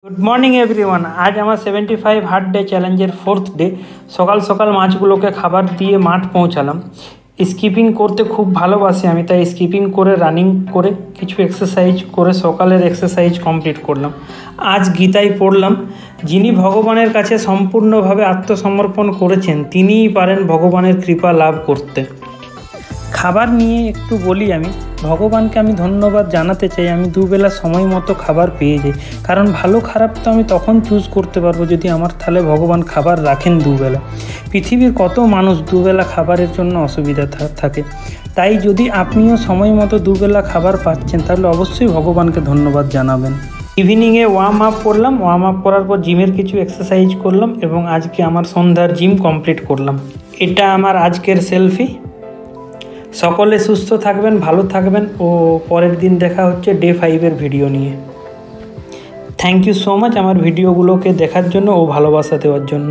Good morning everyone. আজ আমার 75 hard day চ্যালেঞ্জের 4th ডে। সকাল সকাল মাছগুলোকে খাবার দিয়ে মাঠ পৌঁছালাম। স্কিপিং করতে খুব ভালোবাসি আমি, তাই স্কিপিং করে রানিং করে কিছু এক্সারসাইজ করে সকালের এক্সারসাইজ কমপ্লিট করলাম। আজ গীতায় পড়লাম, যিনি ভগবানের কাছে সম্পূর্ণভাবে আত্মসমর্পণ করেছেন তিনিই পারেন ভগবানের কৃপা লাভ করতে। খাবার নিয়ে একটু বলি, আমি ভগবানকে আমি ধন্যবাদ জানাতে চাই। আমি দুবেলা সময় মতো খাবার পেয়ে যাই, কারণ ভালো খারাপ তো আমি তখন চুজ করতে পারবো যদি আমার থালে ভগবান খাবার রাখেন দুবেলা। পৃথিবীর কত মানুষ দুবেলা খাবারের জন্য অসুবিধা থাকে, তাই যদি আপনিও সময় মতো দুবেলা খাবার পাচ্ছেন তাহলে অবশ্যই ভগবানকে ধন্যবাদ জানাবেন। ইভিনিংয়ে ওয়ার্ম আপ করলাম, ওয়ার্ম আপ করার পর জিমের কিছু এক্সারসাইজ করলাম এবং আজকে আমার সন্ধ্যার জিম কমপ্লিট করলাম। এটা আমার আজকের সেলফি। সকলে সুস্থ থাকবেন, ভালো থাকবেন ও পরের দিন দেখা হচ্ছে ডে 5-এর ভিডিও নিয়ে। থ্যাংক ইউ সো মাচ আমার ভিডিওগুলোকে দেখার জন্য ও ভালোবাসা দেওয়ার জন্য।